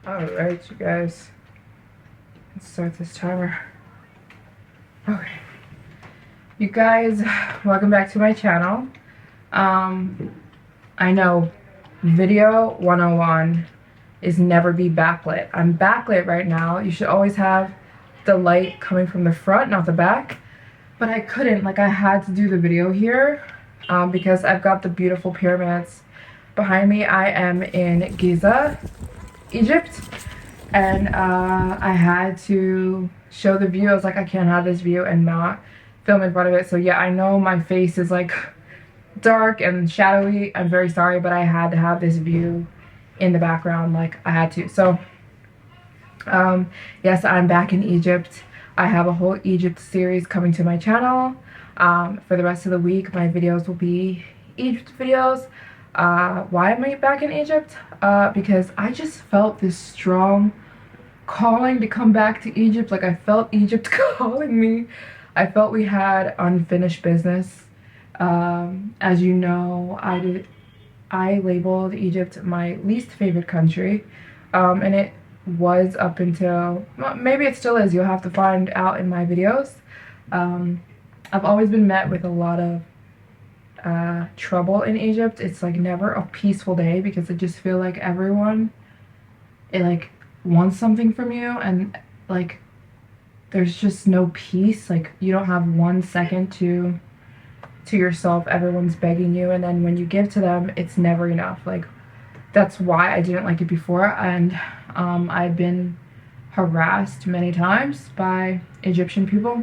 Alright, you guys. Let's start this timer. Okay. You guys, welcome back to my channel. I know video 101 is never be backlit. I'm backlit right now. You should always have the light coming from the front, not the back. But I couldn't, like I had to do the video here because I've got the beautiful pyramids behind me. I am in Giza, Egypt, and I had to show the view. I was like, I can't have this view and not film in front of it. So yeah, I know my face is like dark and shadowy. I'm very sorry, but I had to have this view in the background, like I had to. So yes, I'm back in Egypt. I have a whole Egypt series coming to my channel. For the rest of the week, my videos will be Egypt videos. Why am I back in Egypt? Because I just felt this strong calling to come back to Egypt. Like I felt Egypt calling me. I felt we had unfinished business. As you know, I labeled Egypt my least favorite country, and it was up until, well, maybe it still is, you'll have to find out in my videos. I've always been met with a lot of trouble in Egypt. It's like never a peaceful day because I just feel like everyone, it like wants something from you, and like there's just no peace. Like you don't have 1 second to yourself. Everyone's begging you, and then when you give to them, it's never enough. Like that's why I didn't like it before. And I've been harassed many times by Egyptian people,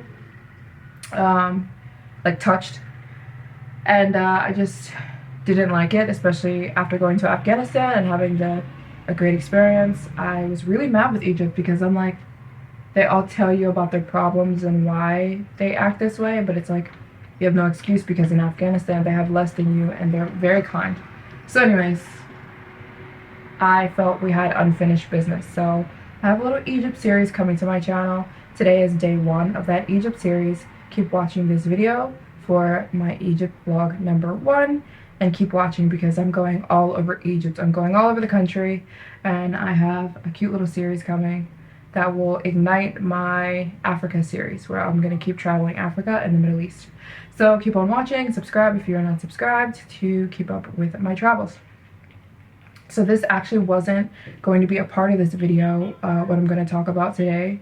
like touched, and I just didn't like it, especially after going to Afghanistan and having a great experience. I was really mad with Egypt because I'm like, they all tell you about their problems and why they act this way, but it's like you have no excuse because in Afghanistan they have less than you and they're very kind. So anyways, I felt we had unfinished business. So I have a little Egypt series coming to my channel. Today is day 1 of that Egypt series. Keep watching this video for my Egypt vlog number 1, and keep watching because I'm going all over Egypt. I'm going all over the country, and I have a cute little series coming that will ignite my Africa series, where I'm going to keep traveling Africa and the Middle East. So keep on watching, subscribe if you're not subscribed to keep up with my travels. So this actually wasn't going to be a part of this video, what I'm going to talk about today,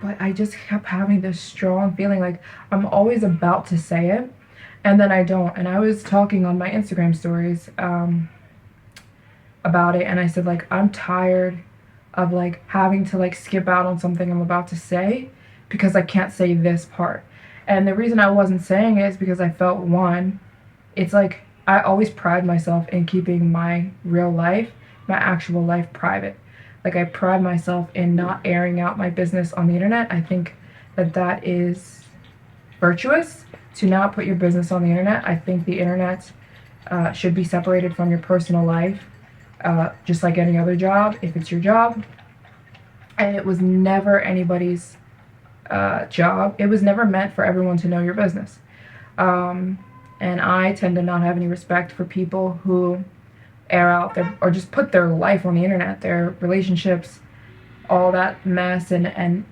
but I just kept having this strong feeling like I'm always about to say it, and then I don't. And I was talking on my Instagram stories about it, and I said like, I'm tired of like having to like skip out on something I'm about to say because I can't say this part. And the reason I wasn't saying it is because I felt, one, it's like I always pride myself in keeping my real life, my actual life, private. Like I pride myself in not airing out my business on the internet. I think that that is virtuous, to not put your business on the internet. I think the internet should be separated from your personal life, just like any other job, if it's your job. And it was never anybody's job. It was never meant for everyone to know your business. And I tend to not have any respect for people who air out their, or just put their life on the internet, their relationships, all that mess, and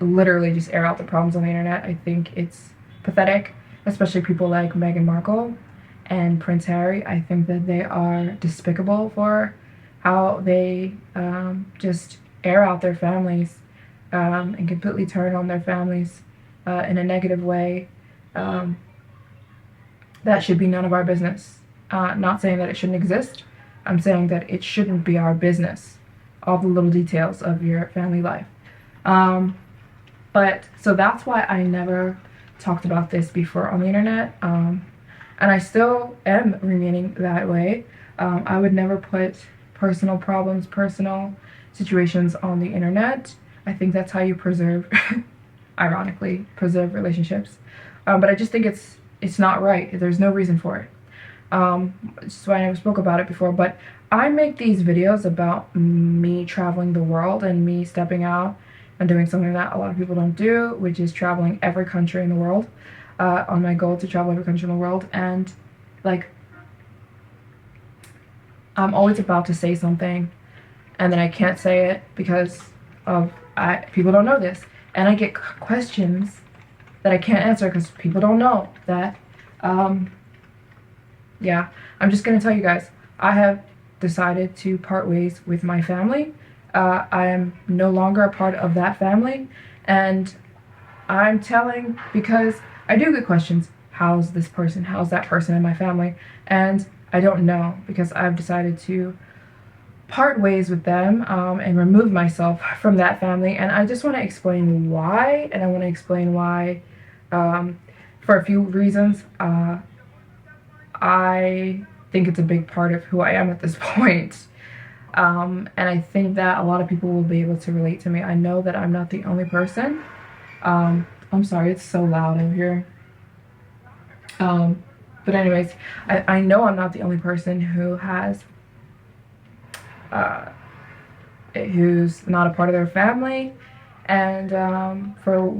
literally just air out the problems on the internet. I think it's pathetic, especially people like Meghan Markle and Prince Harry. I think that they are despicable for how they just air out their families and completely turn on their families in a negative way. That should be none of our business. Not saying that it shouldn't exist. I'm saying that it shouldn't be our business, all the little details of your family life. But so that's why I never talked about this before on the internet, and I still am remaining that way. I would never put personal problems, personal situations on the internet. I think that's how you preserve, ironically, preserve relationships. But I just think it's not right. There's no reason for it. So I never spoke about it before, but I make these videos about me traveling the world and me stepping out and doing something that a lot of people don't do, which is traveling every country in the world, on my goal to travel every country in the world. And like, I'm always about to say something, and then I can't say it because of people don't know this, and I get questions that I can't answer because people don't know that. Yeah, I'm just gonna tell you guys, I have decided to part ways with my family. I am no longer a part of that family, and I'm telling because I do get questions. How's this person? How's that person in my family? And I don't know because I've decided to part ways with them and remove myself from that family. And I just want to explain why. And I want to explain why for a few reasons. I think it's a big part of who I am at this point. And I think that a lot of people will be able to relate to me. I know that I'm not the only person. I'm sorry, it's so loud over here. But anyways, I know I'm not the only person who has, who's not a part of their family, and for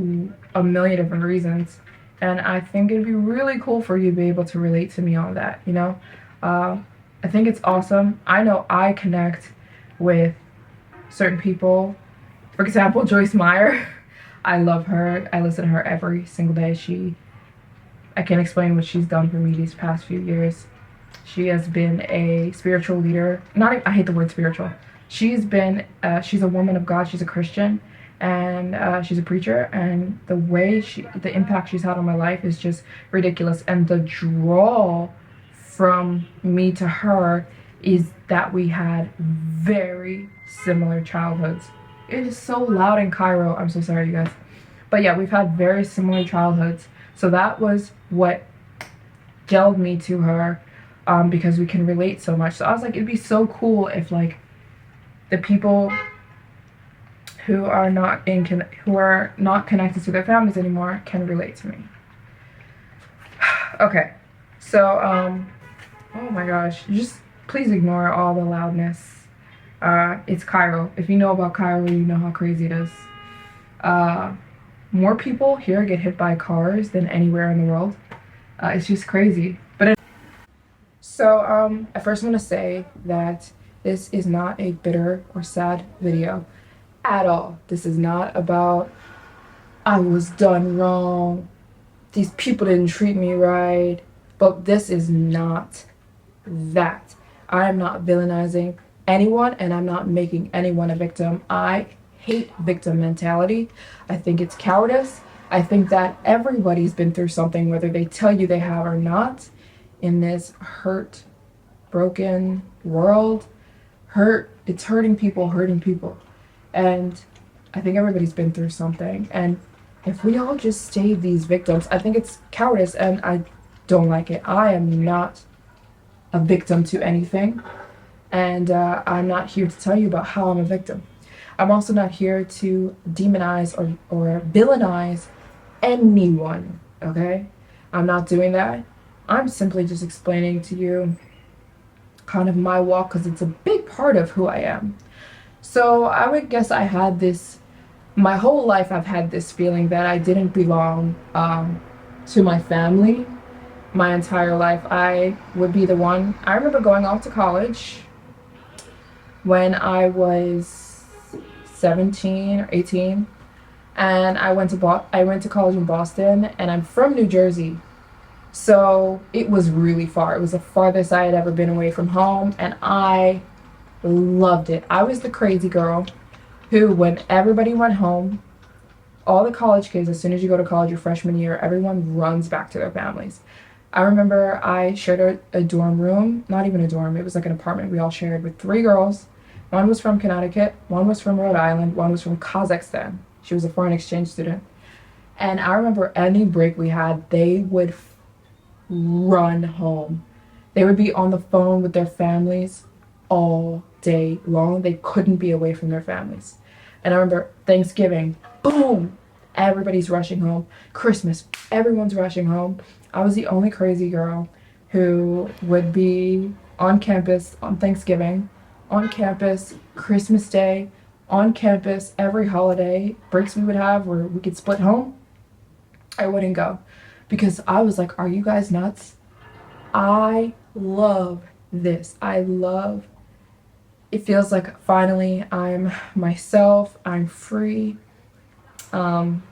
a million different reasons. And I think it'd be really cool for you to be able to relate to me on that, you know? I think it's awesome. I know I connect with certain people. For example, Joyce Meyer. I love her. I listen to her every single day. I can't explain what she's done for me these past few years. She has been a spiritual leader. I hate the word spiritual. She's a woman of God. She's a Christian, and she's a preacher. And the impact she's had on my life is just ridiculous. And the draw from me to her is that we had very similar childhoods. It is so loud in Cairo. I'm so sorry, you guys. But yeah, we've had very similar childhoods. So that was what gelled me to her, because we can relate so much. So I was like, it'd be so cool if like the people who are not connected to their families anymore can relate to me. Okay, so oh my gosh, just please ignore all the loudness. It's Cairo. If you know about Cairo, you know how crazy it is. More people here get hit by cars than anywhere in the world. It's just crazy. So I first want to say that this is not a bitter or sad video at all. This is not about I was done wrong, these people didn't treat me right, but this is not that. I am not villainizing anyone, and I'm not making anyone a victim. I hate victim mentality. I think it's cowardice. I think that everybody's been through something, whether they tell you they have or not, in this hurt, broken world. It's hurting people. And I think everybody's been through something. And if we all just stay these victims, I think it's cowardice, and I don't like it. I am not a victim to anything. And I'm not here to tell you about how I'm a victim. I'm also not here to demonize or villainize anyone, okay? I'm not doing that. I'm simply just explaining to you kind of my walk, because it's a big part of who I am. So I would guess I had this, my whole life I've had this feeling that I didn't belong to my family. My entire life I would be the one. I remember going off to college when I was 17 or 18, and I went to college in Boston, and I'm from New Jersey, so it was really far. It was the farthest I had ever been away from home, and I loved it. I was the crazy girl who, when everybody went home, all the college kids, as soon as you go to college your freshman year, everyone runs back to their families. I remember I shared a dorm room, not even a dorm, it was like an apartment we all shared with 3 girls. One was from Connecticut, one was from Rhode Island, one was from Kazakhstan. She was a foreign exchange student. And I remember any break we had, they would run home. They would be on the phone with their families all day long. They couldn't be away from their families. And I remember Thanksgiving, boom, everybody's rushing home. Christmas, everyone's rushing home. I was the only crazy girl who would be on campus on Thanksgiving, on campus Christmas Day, on campus every holiday, breaks we would have where we could split home. I wouldn't go because I was like, are you guys nuts? I love this. I love it feels like finally I'm myself, I'm free, um,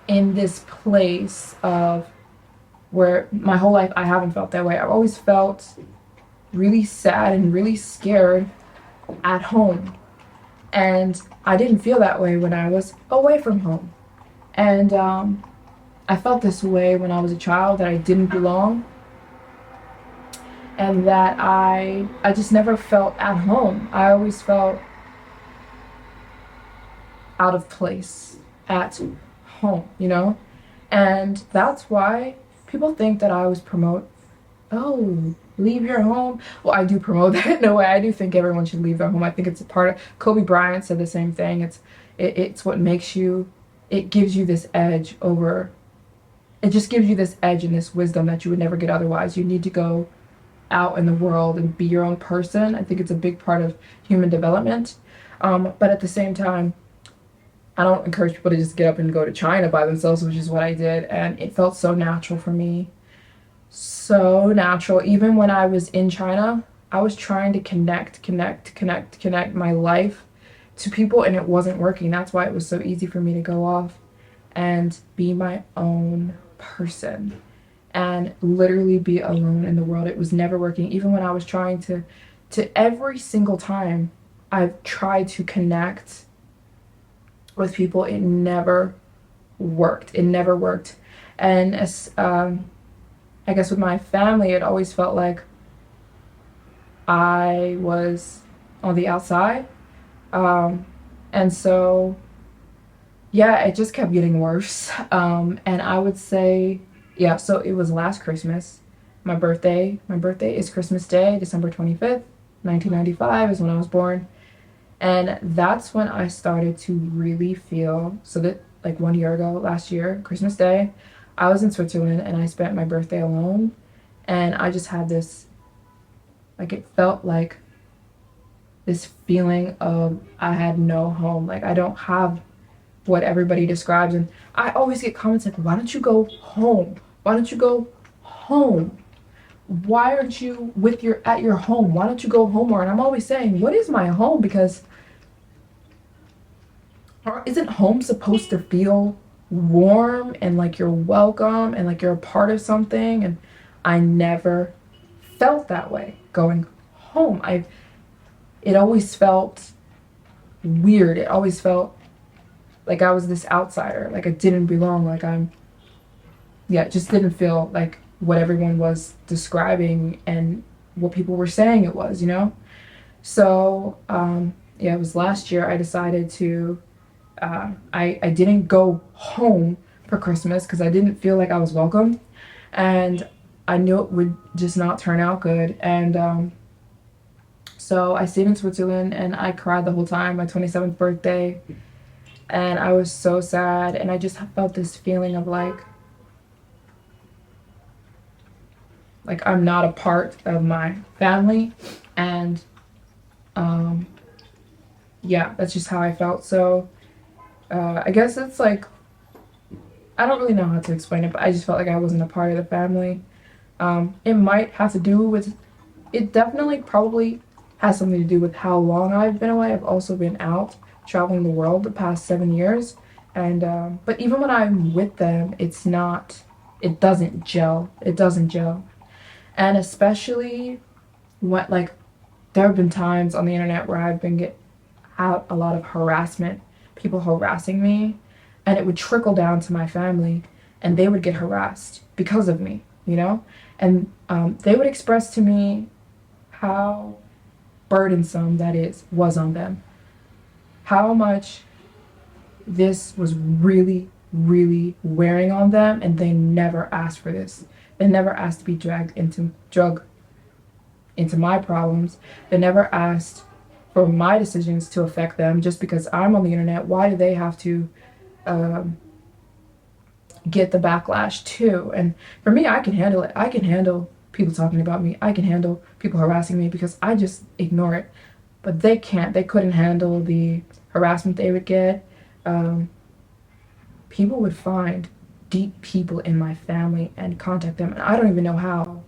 in this place of where my whole life I haven't felt that way. I've always felt really sad and really scared at home. And I didn't feel that way when I was away from home. And I felt this way when I was a child, that I didn't belong, and that I just never felt at home. I always felt out of place at home, you know? And that's why people think that I always promote, oh, leave your home. Well, I do promote that in a way. I do think everyone should leave their home. I think it's a part of, Kobe Bryant said the same thing. It's what makes you, it gives you this edge over, it just gives you this edge and this wisdom that you would never get otherwise. You need to go out in the world and be your own person. I think it's a big part of human development. But at the same time, I don't encourage people to just get up and go to China by themselves, which is what I did. And it felt so natural for me. So natural. Even when I was in China, I was trying to connect my life to people, and it wasn't working. That's why it was so easy for me to go off and be my own person and literally be alone in the world. It was never working. Even when I was trying to every single time I've tried to connect with people, it never worked. It never worked. And as I guess with my family, it always felt like I was on the outside. And so, yeah, it just kept getting worse. And I would say, yeah, so it was last Christmas, my birthday. My birthday is Christmas Day, December 25th, 1995 is when I was born. And that's when I started to really feel, so that like 1 year ago, last year, Christmas Day, I was in Switzerland and I spent my birthday alone. And I just had this, like, it felt like this feeling of I had no home. Like, I don't have what everybody describes. And I always get comments like, why don't you go home? Why don't you go home? Why aren't you at your home? Why don't you go home more? And I'm always saying, what is my home? Because isn't home supposed to feel warm and like you're welcome and like you're a part of something? And I never felt that way going home. It always felt weird. It always felt like I was this outsider, like I didn't belong, like it just didn't feel like what everyone was describing and what people were saying it was, you know? So, yeah, it was last year I decided to, I didn't go home for Christmas because I didn't feel like I was welcome. And I knew it would just not turn out good. And so I stayed in Switzerland and I cried the whole time, my 27th birthday. And I was so sad. And I just felt this feeling of like I'm not a part of my family. And yeah, that's just how I felt. So I guess it's like, I don't really know how to explain it, but I just felt like I wasn't a part of the family. It might have to do with, it definitely probably has something to do with how long I've been away. I've also been out traveling the world the past 7 years. And but even when I'm with them, it doesn't gel. It doesn't gel. And especially what, like, there have been times on the internet where I've been out a lot of harassment, people harassing me, and it would trickle down to my family, and they would get harassed because of me, you know? And they would express to me how burdensome was on them, how much this was really, really wearing on them, and they never asked for this. They never asked to be dragged into my problems. They never asked for my decisions to affect them just because I'm on the internet. Why do they have to get the backlash too? And for me, I can handle it. I can handle people talking about me. I can handle people harassing me because I just ignore it. But they can't. They couldn't handle the harassment they would get. People would find deep people in my family and contact them, and I don't even know how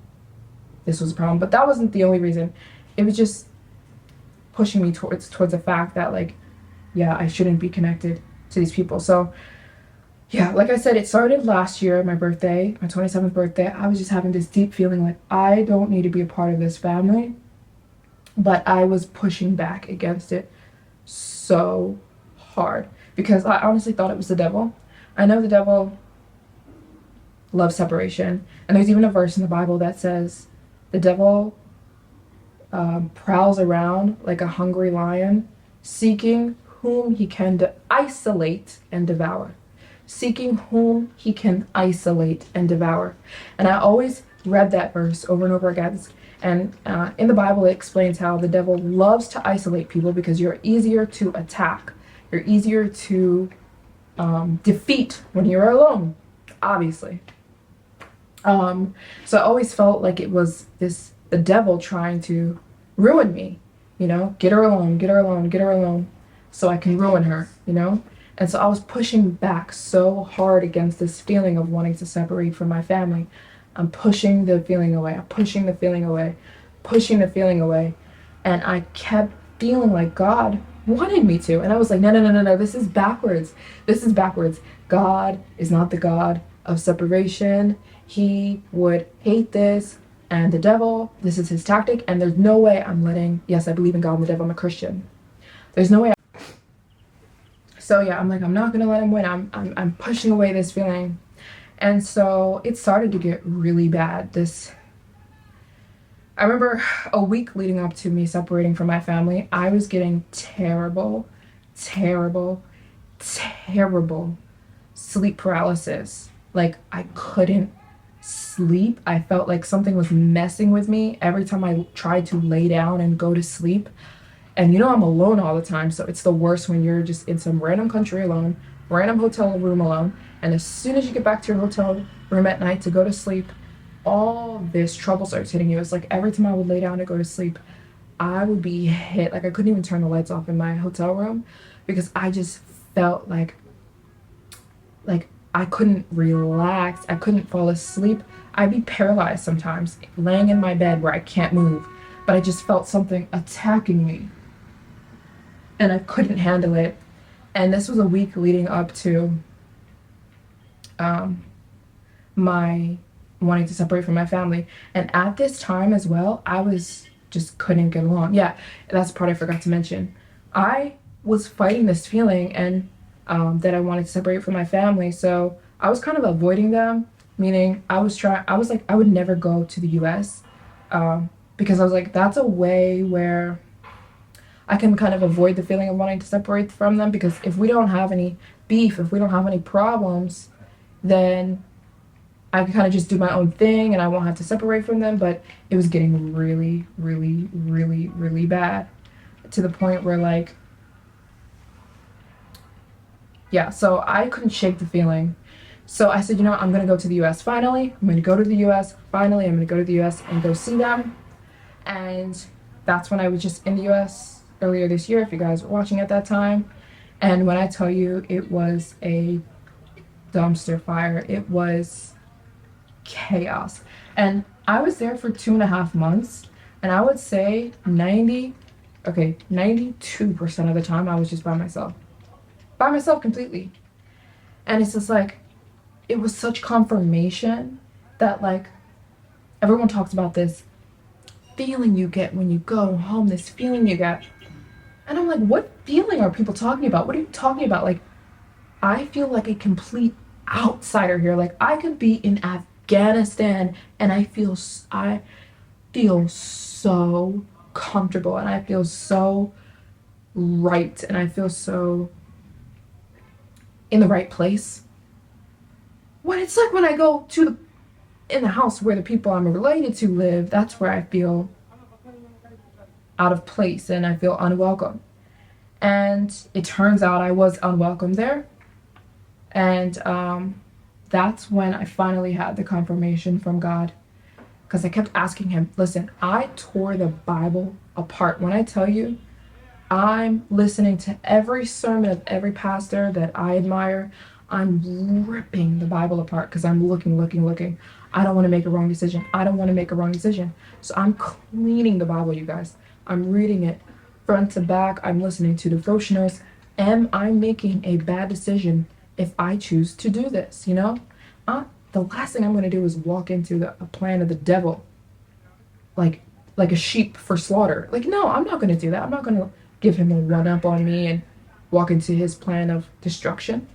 this was a problem. But that wasn't the only reason. It was just pushing me towards the fact that like, yeah, I shouldn't be connected to these people. So yeah, like I said, it started last year, my birthday, my 27th birthday. I was just having this deep feeling like I don't need to be a part of this family, but I was pushing back against it so hard because I honestly thought it was the devil. I know the devil loves separation, and there's even a verse in the Bible that says the devil prowls around like a hungry lion, seeking whom he can isolate and devour. Seeking whom he can isolate and devour. And I always read that verse over and over again. And in the Bible, it explains how the devil loves to isolate people because you're easier to attack. You're easier to defeat when you're alone, obviously. So I always felt like it was the devil trying to ruin me, you know, get her alone, get her alone, get her alone, so I can ruin her, you know? And so I was pushing back so hard against this feeling of wanting to separate from my family. I'm pushing the feeling away. I'm pushing the feeling away, pushing the feeling away. And I kept feeling like God wanted me to. And I was like, no, no, no, no, no, this is backwards. This is backwards. God is not the God of separation. He would hate this. And the devil, this is his tactic. And there's no way I'm letting, yes, I believe in God and the devil. I'm a Christian. There's no way. So yeah, I'm like, I'm not gonna let him win. I'm pushing away this feeling. And so it started to get really bad. I remember a week leading up to me separating from my family, I was getting terrible, terrible, terrible sleep paralysis. Like I couldn't sleep. I felt like something was messing with me every time I tried to lay down and go to sleep. And you know I'm alone all the time, so it's the worst when you're just in some random country alone, random hotel room alone, and as soon as you get back to your hotel room at night to go to sleep, all this trouble starts hitting you. It's like every time I would lay down to go to sleep, I would be hit. Like I couldn't even turn the lights off in my hotel room because I just felt like I couldn't relax. I couldn't fall asleep. I'd be paralyzed sometimes, laying in my bed where I can't move, but I just felt something attacking me. And I couldn't handle it. And this was a week leading up to my wanting to separate from my family. And at this time as well, I was just couldn't get along. Yeah, that's the part I forgot to mention. I was fighting this feeling and that I wanted to separate from my family. So I was kind of avoiding them, meaning I was like, I would never go to the US because I was like, that's a way where I can kind of avoid the feeling of wanting to separate from them, because if we don't have any beef, if we don't have any problems, then I can kind of just do my own thing and I won't have to separate from them. But it was getting really, really, really, really bad to the point where like, yeah, so I couldn't shake the feeling. So I said, you know what, I'm going to go to the US finally. I'm going to go to the US finally. I'm going to go to the US and go see them. And that's when I was just in the US earlier this year, if you guys were watching at that time. And when I tell you it was a dumpster fire, it was chaos. And I was there for 2.5 months, and I would say 92% of the time I was just by myself completely. And it's just like, it was such confirmation that like everyone talks about this feeling you get when you go home, this feeling you get. And I'm like, what feeling are people talking about? What are you talking about? Like, I feel like a complete outsider here. Like, I could be in Afghanistan and I feel so comfortable and I feel so right and I feel so in the right place. When it's like when I go in the house where the people I'm related to live, that's where I feel out of place and I feel unwelcome. And it turns out I was unwelcome there. And that's when I finally had the confirmation from God, because I kept asking him, listen, I tore the Bible apart. When I tell you, I'm listening to every sermon of every pastor that I admire. I'm ripping the Bible apart because I'm looking. I don't want to make a wrong decision. So I'm cleaning the Bible, you guys. I'm reading it front to back. I'm listening to devotionals. Am I making a bad decision if I choose to do this? You know, the last thing I'm going to do is walk into a plan of the devil, like like a sheep for slaughter. Like, no, I'm not going to do that. I'm not going to give him a one up on me and walk into his plan of destruction.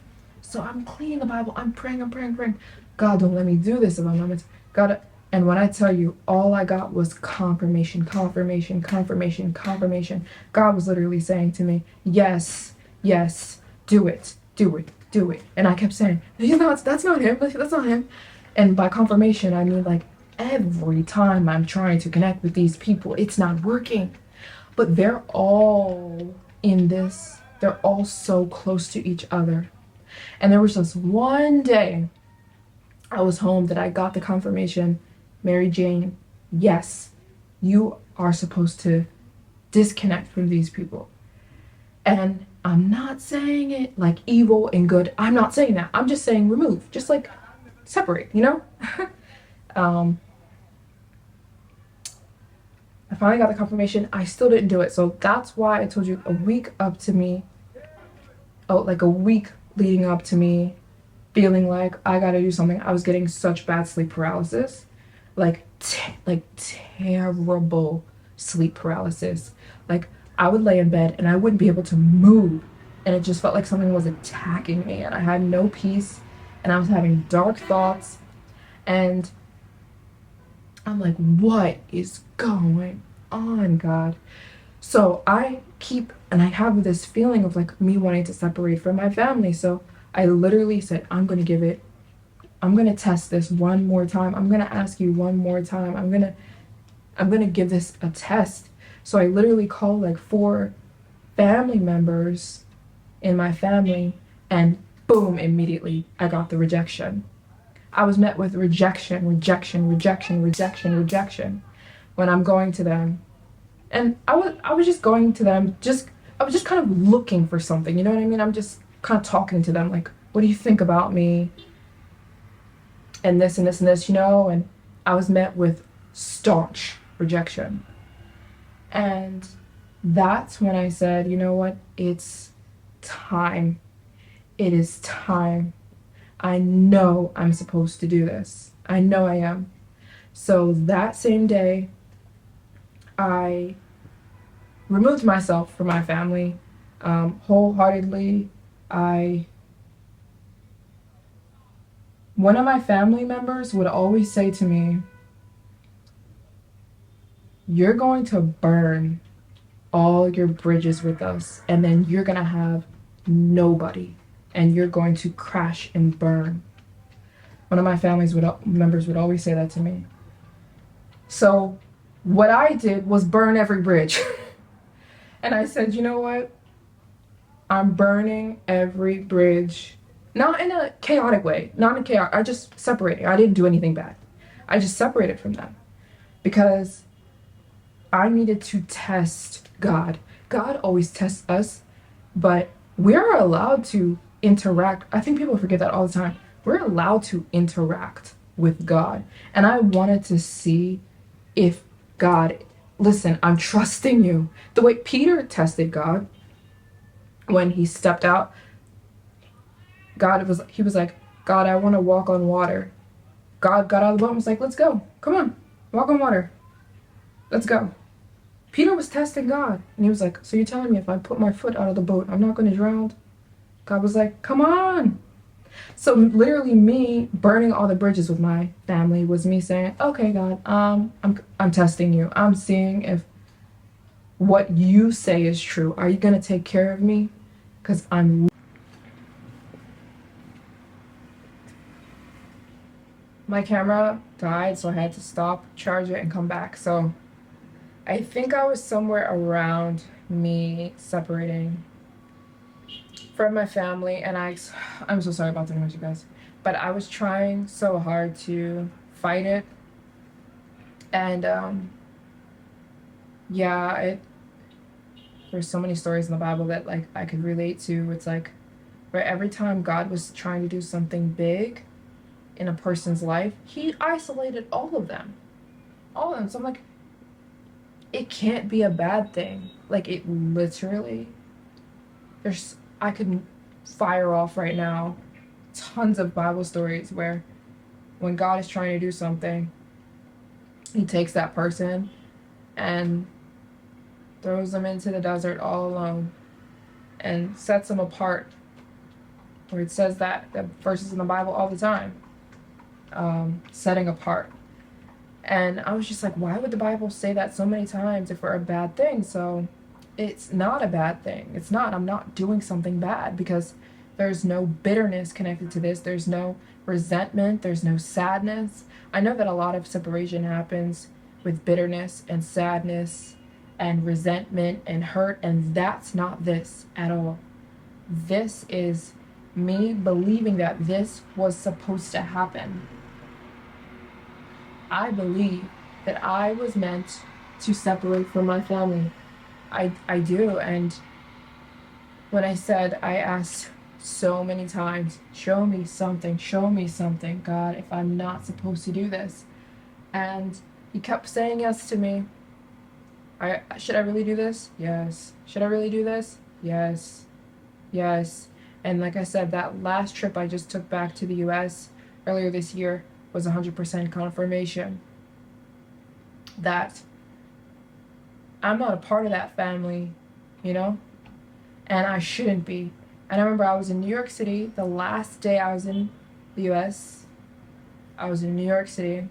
So I'm cleaning the Bible. I'm praying. I'm praying. Praying. God, don't let me do this if I'm not. God, and when I tell you, all I got was confirmation, confirmation, confirmation, confirmation. God was literally saying to me, yes, yes, do it, do it, do it. And I kept saying, he's not, that's not him, that's not him. And by confirmation, I mean like every time I'm trying to connect with these people, it's not working. But they're all in this, they're all so close to each other. And there was just one day I was home that I got the confirmation, Maryjane, yes, you are supposed to disconnect from these people. And I'm not saying it like evil and good. I'm not saying that. I'm just saying remove, just like separate, you know? um, I finally got the confirmation. I still didn't do it. So that's why I told you a week up to me, oh, like a week leading up to me feeling like I gotta do something. I was getting such bad sleep paralysis, like terrible sleep paralysis. Like I would lay in bed and I wouldn't be able to move, and it just felt like something was attacking me, and I had no peace, and I was having dark thoughts, and I'm like, what is going on, God? So I have this feeling of like me wanting to separate from my family. So I literally said, I'm going to test this one more time. I'm going to ask you one more time. I'm going to give this a test. So I literally called like 4 family members in my family, and boom, immediately I got the rejection. I was met with rejection, rejection, rejection, rejection, rejection when I'm going to them. And I was just going to them, I was just kind of looking for something, you know what I mean? I'm just kind of talking to them like, what do you think about me? And this and this and this, you know? And I was met with staunch rejection. And that's when I said, you know what? It's time. It is time. I know I'm supposed to do this. I know I am. So that same day, I removed myself from my family wholeheartedly. One of my family members would always say to me, you're going to burn all your bridges with us, and then you're going to have nobody, and you're going to crash and burn. One of my members would always say that to me. So what I did was burn every bridge. And I said, you know what? I'm burning every bridge. Not in a chaotic way. Not in chaos. I just separated. I didn't do anything bad. I just separated from them. Because I needed to test God. God always tests us, but we're allowed to interact. I think people forget that all the time. We're allowed to interact with God. And I wanted to see if God, listen, I'm trusting you. The way Peter tested God when he stepped out, he was like, God, I want to walk on water. God got out of the boat and was like, let's go. Come on, walk on water. Let's go. Peter was testing God. And he was like, so you're telling me if I put my foot out of the boat, I'm not going to drown? God was like, come on. So literally me burning all the bridges with my family was me saying, okay, God, I'm testing you. I'm seeing if what you say is true. Are you going to take care of me? Because my camera died, so I had to stop, charge it, and come back. So I think I was somewhere around me separating from my family, and I'm so sorry about the noise, you guys, but I was trying so hard to fight it. And yeah, there's so many stories in the Bible that like I could relate to. It's like where every time God was trying to do something big in a person's life, he isolated all of them. So I'm like, it can't be a bad thing. Like, it literally, I could fire off right now tons of Bible stories where when God is trying to do something, he takes that person and throws them into the desert all alone and sets them apart. Where it says that verses in the Bible all the time, setting apart. And I was just like, why would the Bible say that so many times if we're a bad thing? So it's not a bad thing. It's not. I'm not doing something bad because there's no bitterness connected to this. There's no resentment. There's no sadness. I know that a lot of separation happens with bitterness and sadness and resentment and hurt, and that's not this at all. This is me believing that this was supposed to happen. I believe that I was meant to separate from my family. I do. And when I said, I asked so many times, show me something, God, if I'm not supposed to do this. And he kept saying yes to me. Should I really do this? Yes. Should I really do this? Yes. Yes. And like I said, that last trip I just took back to the US earlier this year was 100% confirmation that I'm not a part of that family, you know? And I shouldn't be. And I remember I was in New York City the last day I was in the US. I was in New York City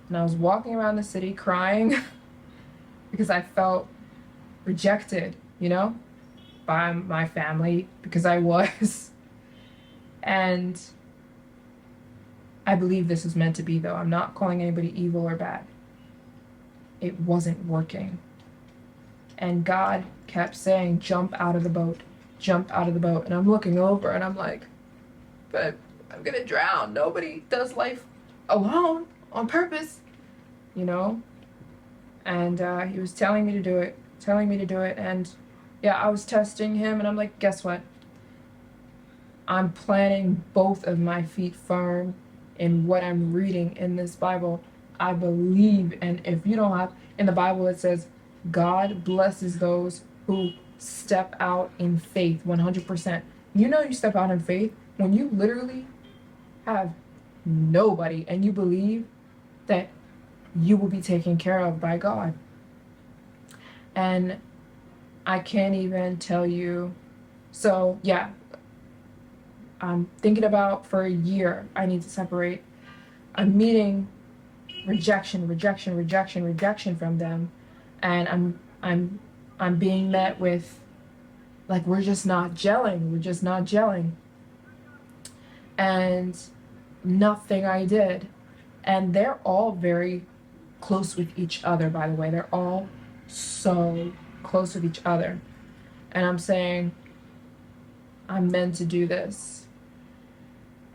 and I was walking around the city crying because I felt rejected, you know, by my family because I was. And I believe this is meant to be, though. I'm not calling anybody evil or bad. It wasn't working. And God kept saying, jump out of the boat, jump out of the boat. And I'm looking over and I'm like, but I'm gonna drown. Nobody does life alone on purpose, you know? And he was telling me to do it. And yeah, I was testing him and I'm like, guess what? I'm planting both of my feet firm in what I'm reading in this Bible. I believe, and if you don't have, in the Bible it says, God blesses those who step out in faith 100%. You know you step out in faith when you literally have nobody and you believe that you will be taken care of by God. And I can't even tell you. So yeah, I'm thinking about for a year, I need to separate. I'm meeting rejection from them. And I'm being met with like, we're just not gelling. And nothing I did. And they're all very close with each other, by the way. They're all so close with each other. And I'm saying, I'm meant to do this.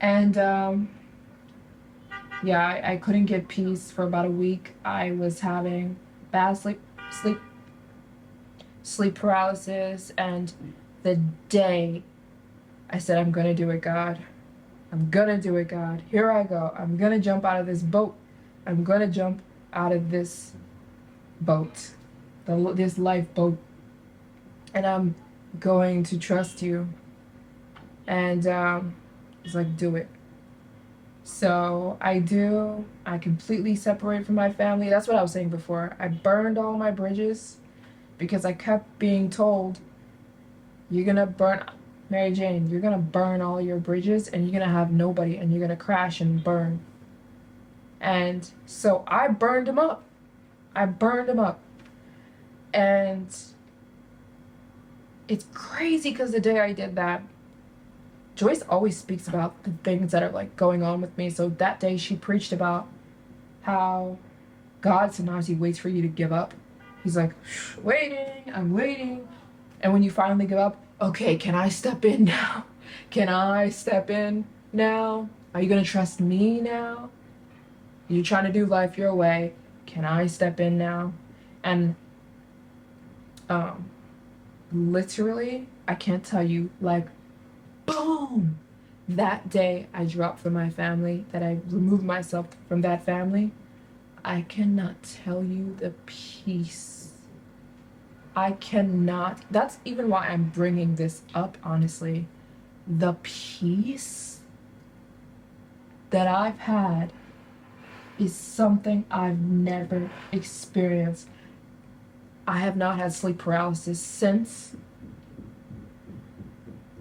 And yeah, I couldn't get peace for about a week. I was having bad sleep paralysis, and the day I said, I'm gonna do it, God. I'm gonna do it, God. Here I go. I'm gonna jump out of this boat. I'm gonna jump out of this boat, this lifeboat, and I'm going to trust you. And it's like, do it. So I do. I completely separate from my family. That's what I was saying before. I burned all my bridges because I kept being told, you're gonna burn, Maryjane, you're gonna burn all your bridges and you're gonna have nobody and you're gonna crash and burn. And so I burned them up. And it's crazy because the day I did that, Joyce always speaks about the things that are like going on with me. So that day she preached about how God sometimes he waits for you to give up. He's like, I'm waiting. And when you finally give up, okay, can I step in now? Are you gonna trust me now? You're trying to do life your way. Can I step in now? And literally, I can't tell you, like, boom! That day I dropped from my family, that I removed myself from that family. I cannot tell you the peace I cannot. That's even why I'm bringing this up, honestly. The peace that I've had is something I've never experienced. I have not had sleep paralysis since.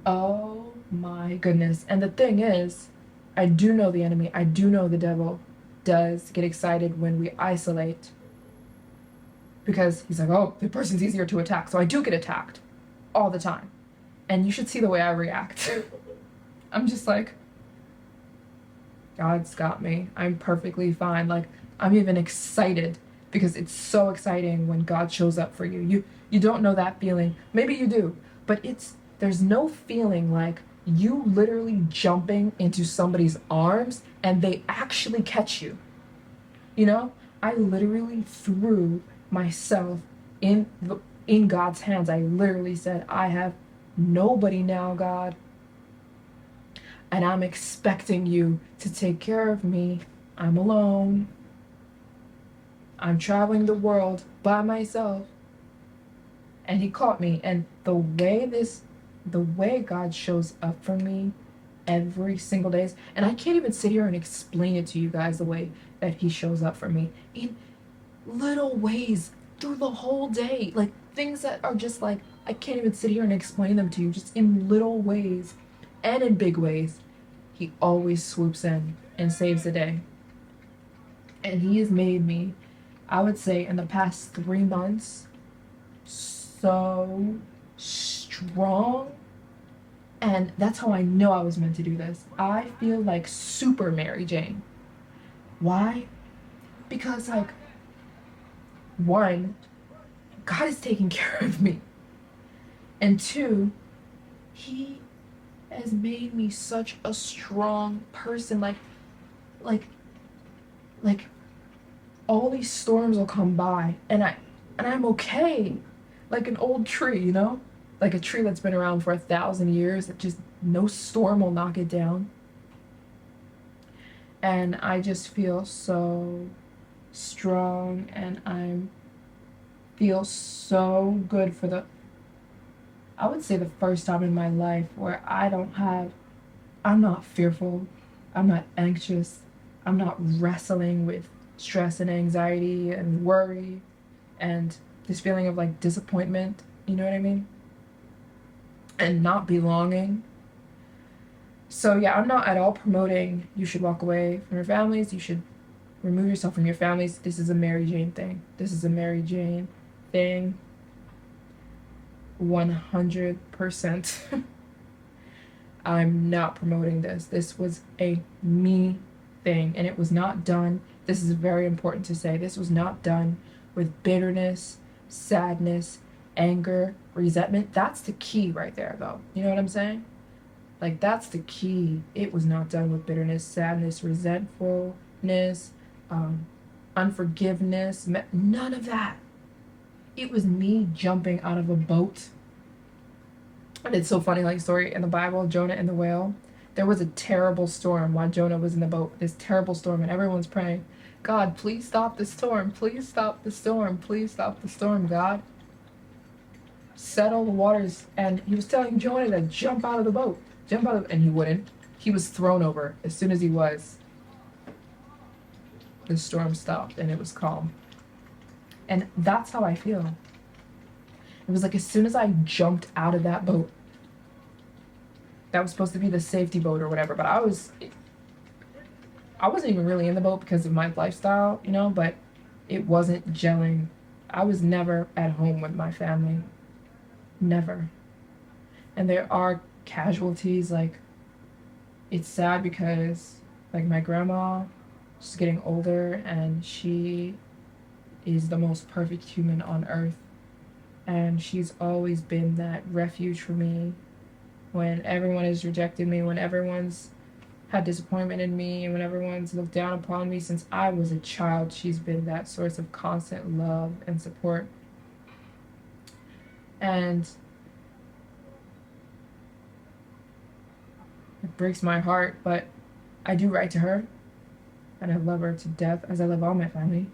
Oh my goodness. And the thing is, I do know the enemy. I do know the devil does get excited when we isolate because he's like, oh, the person's easier to attack. So I do get attacked all the time. And you should see the way I react. I'm just like, God's got me. I'm perfectly fine. Like, I'm even excited because it's so exciting when God shows up for you. You don't know that feeling. Maybe you do, but there's no feeling like you literally jumping into somebody's arms and they actually catch you. You know, I literally threw myself in God's hands. I literally said, I have nobody now, God, and I'm expecting you to take care of me. I'm alone. I'm traveling the world by myself. And he caught me. And the way God shows up for me every single day, and I can't even sit here and explain it to you guys the way that he shows up for me in little ways through the whole day. Like things that are just like, I can't even sit here and explain them to you, just in little ways and in big ways. He always swoops in and saves the day. And he has made me, I would say, in the past 3 months, so strong. And that's how I know I was meant to do this. I feel like super Maryjane. Why? Because, like, one, God is taking care of me. And two, he has made me such a strong person. Like, like all these storms will come by and I'm okay. Like an old tree, you know? Like a tree that's been around for 1,000 years that just no storm will knock it down. And I just feel so strong and I feel so good for I would say the first time in my life where I'm not fearful, I'm not anxious, I'm not wrestling with stress and anxiety and worry and this feeling of like disappointment, you know what I mean? And not belonging. So yeah, I'm not at all promoting you should walk away from your families, you should remove yourself from your families. This is a Maryjane thing. This is a Maryjane thing. 100%. I'm not promoting this. This was a me thing, and it was not done. This is very important to say. This was not done with bitterness, sadness, anger, resentment. That's the key right there, though. You know what I'm saying? Like, that's the key. It was not done with bitterness, sadness, resentfulness, unforgiveness, none of that. It was me jumping out of a boat. And it's so funny, like story in the Bible, Jonah and the whale. There was a terrible storm while Jonah was in the boat. This terrible storm, and everyone's praying, God, please stop the storm. Please stop the storm. Please stop the storm, God. Settle the waters. And he was telling Jonah to jump out of the boat. And he wouldn't. He was thrown over. As soon as he was, the storm stopped and it was calm. And that's how I feel. It was like as soon as I jumped out of that boat, that was supposed to be the safety boat or whatever, but I wasn't even really in the boat because of my lifestyle, you know, but it wasn't gelling. I was never at home with my family. Never. And there are casualties, like, it's sad because, like, my grandma, she's getting older and she is the most perfect human on earth. And she's always been that refuge for me when everyone has rejected me, when everyone's had disappointment in me, and when everyone's looked down upon me. Since I was a child, she's been that source of constant love and support. And it breaks my heart, but I do write to her, and I love her to death, as I love all my family.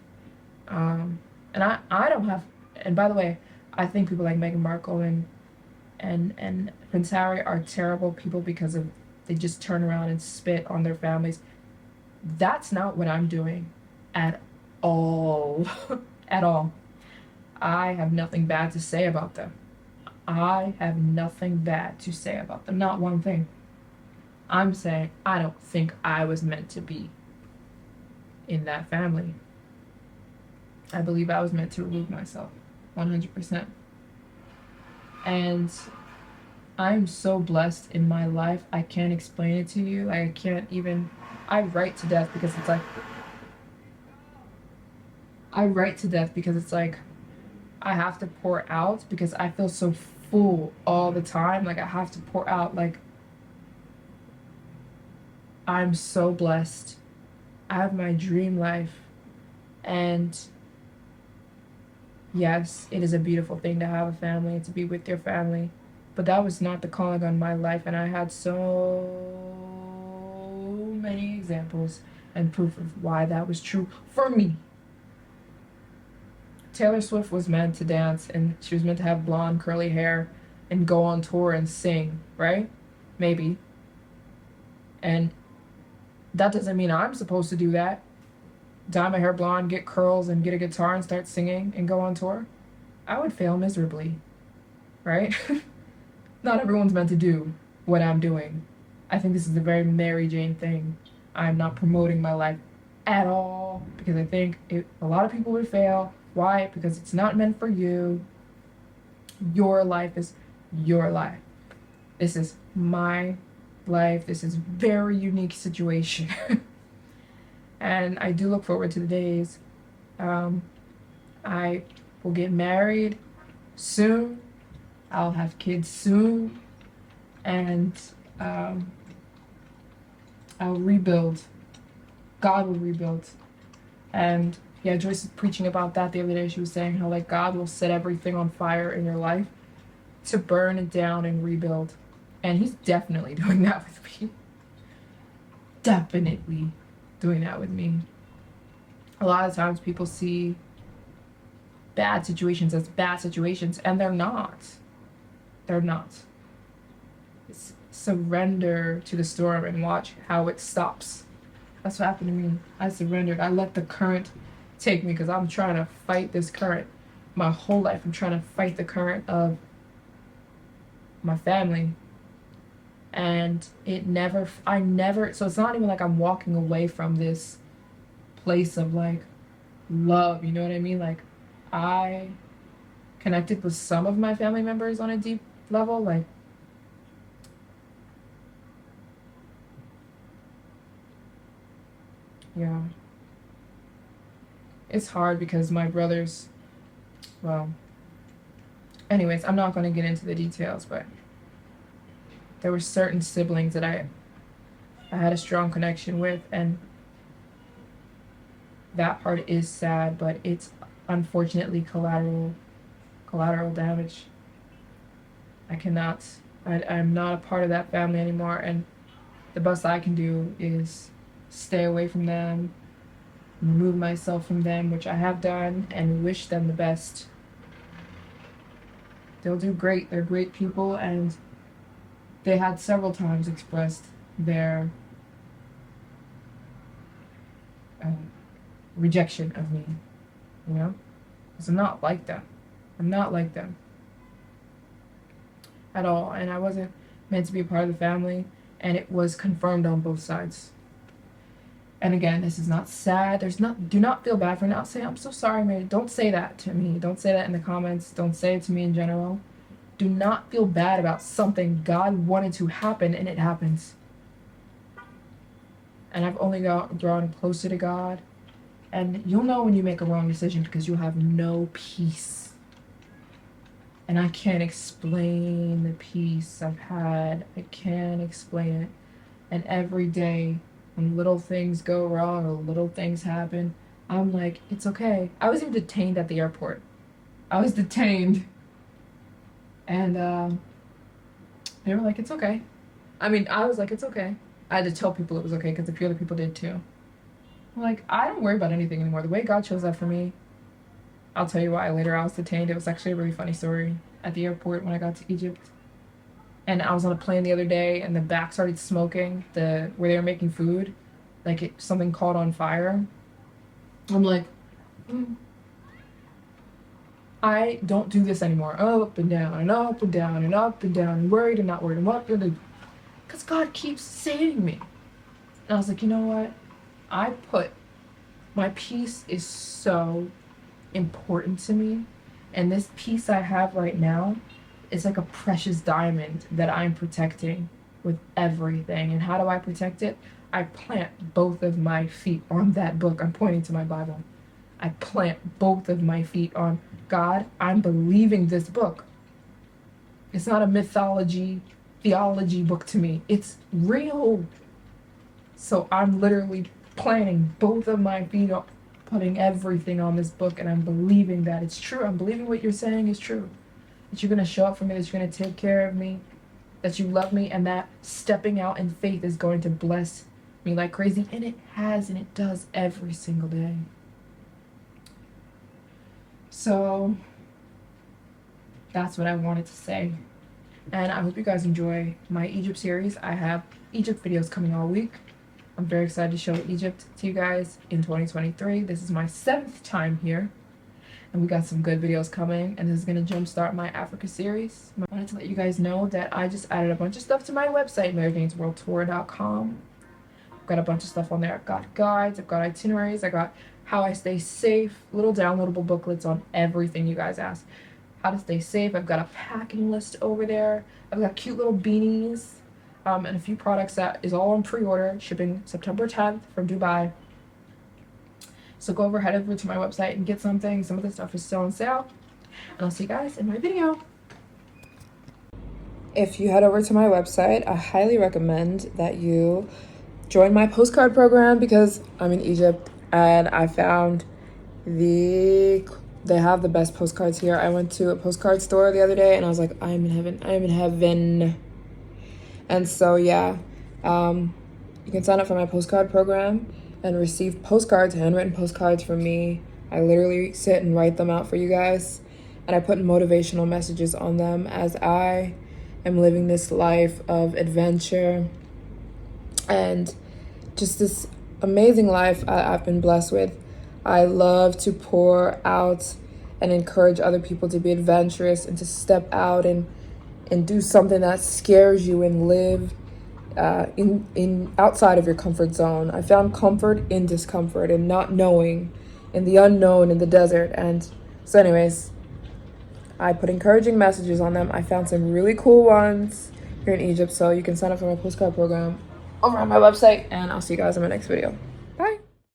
And I don't have, and by the way, I think people like Meghan Markle and Prince Harry are terrible people because of they just turn around and spit on their families. That's not what I'm doing at all. At all. I have nothing bad to say about them. I have nothing bad to say about them. Not one thing. I'm saying I don't think I was meant to be in that family. I believe I was meant to remove myself 100%. And I'm so blessed in my life. I can't explain it to you. Like, I can't even. I write to death because it's like. I write to death because it's like I have to pour out because I feel so full all the time. Like, I have to pour out. Like, I'm so blessed. I have my dream life. And yes, it is a beautiful thing to have a family and to be with your family. But that was not the calling on my life. And I had so many examples and proof of why that was true for me. Taylor Swift was meant to dance and she was meant to have blonde, curly hair and go on tour and sing, right? Maybe. And that doesn't mean I'm supposed to do that. Dye my hair blonde, get curls, and get a guitar and start singing and go on tour. I would fail miserably, right? Not everyone's meant to do what I'm doing. I think this is a very Mary Jane thing. I'm not promoting my life at all because I think a lot of people would fail. Why? Because it's not meant for you. Your life is your life. This is my life. This is a very unique situation. And I do look forward to the days. I will get married soon. I'll have kids soon. And I'll rebuild. God will rebuild. And yeah, Joyce was preaching about that the other day. She was saying how like God will set everything on fire in your life to burn it down and rebuild. And he's definitely doing that with me. Definitely doing that with me. A lot of times people see bad situations as bad situations, and they're not. They're not. It's surrender to the storm and watch how it stops. That's what happened to me. I surrendered. I let the current take me because I'm trying to fight this current. My whole life, I'm trying to fight the current of my family. And so it's not even like I'm walking away from this place of like love, you know what I mean? Like, I connected with some of my family members on a deep level, like, yeah. It's hard because my brothers, well, anyways, I'm not going to get into the details, but there were certain siblings that I had a strong connection with, and that part is sad, but it's unfortunately collateral damage. I'm not a part of that family anymore, and the best I can do is stay away from them, remove myself from them, which I have done, and wish them the best. They'll do great. They're great people, and they had several times expressed their rejection of me, you know? Because I'm not like them. I'm not like them at all, and I wasn't meant to be a part of the family, and it was confirmed on both sides. And again, this is not sad. Do not feel bad for not saying, I'm so sorry, Mary. Don't say that to me. Don't say that in the comments. Don't say it to me in general. Do not feel bad about something God wanted to happen and it happens. And I've only drawn closer to God. And you'll know when you make a wrong decision because you'll have no peace. And I can't explain the peace I've had. I can't explain it. And every day, when little things go wrong or little things happen, I'm like, it's okay. I was even detained at the airport. I was detained. And they were like, it's okay. I mean, I was like, it's okay. I had to tell people it was okay because a few other people did too. I'm like, I don't worry about anything anymore. The way God chose that for me, I'll tell you why later. I was detained. It was actually a really funny story at the airport when I got to Egypt. And I was on a plane the other day, and the back started smoking. Where they were making food, like something caught on fire. I'm like, I don't do this anymore. Up and down and up and down and up and down, and worried and not worried, and what? Because God keeps saving me. And I was like, you know what? My peace is so important to me, and this peace I have right now is like a precious diamond that I'm protecting with everything. And how do I protect it? I plant both of my feet on that book. I'm pointing to my Bible. I plant both of my feet on God. I'm believing this book. It's not a theology book to me. It's real. So I'm literally planting both of my feet on, putting everything on this book, and I'm believing that it's true. I'm believing what you're saying is true. That you're going to show up for me, that you're going to take care of me, that you love me, and that stepping out in faith is going to bless me like crazy. And it has, and it does every single day. So that's what I wanted to say. And I hope you guys enjoy my Egypt series. I have Egypt videos coming all week. I'm very excited to show Egypt to you guys in 2023. This is my 7th time here. And we got some good videos coming, and this is going to jumpstart my Africa series. I wanted to let you guys know that I just added a bunch of stuff to my website, maryjanebyarm.com. I've got a bunch of stuff on there. I've got guides, I've got itineraries, I got how I stay safe, little downloadable booklets on everything you guys ask. How to stay safe. I've got a packing list over there. I've got cute little beanies, and a few products that is all on pre-order, shipping September 10th from Dubai. So head over to my website and get something. Some of the stuff is still on sale. And I'll see you guys in my video. If you head over to my website, I highly recommend that you join my postcard program, because I'm in Egypt and I found they have the best postcards here. I went to a postcard store the other day and I was like, I'm in heaven. I am in heaven. And so, yeah, you can sign up for my postcard program and receive postcards, handwritten postcards from me. I literally sit and write them out for you guys. And I put motivational messages on them as I am living this life of adventure and just this amazing life I've been blessed with. I love to pour out and encourage other people to be adventurous and to step out and do something that scares you and live in outside of your comfort zone. I found comfort in discomfort and not knowing, in the unknown, in the desert. And so anyways, I put encouraging messages on them. I found some really cool ones here in Egypt, so you can sign up for my postcard program over on my website, and I'll see you guys in my next video.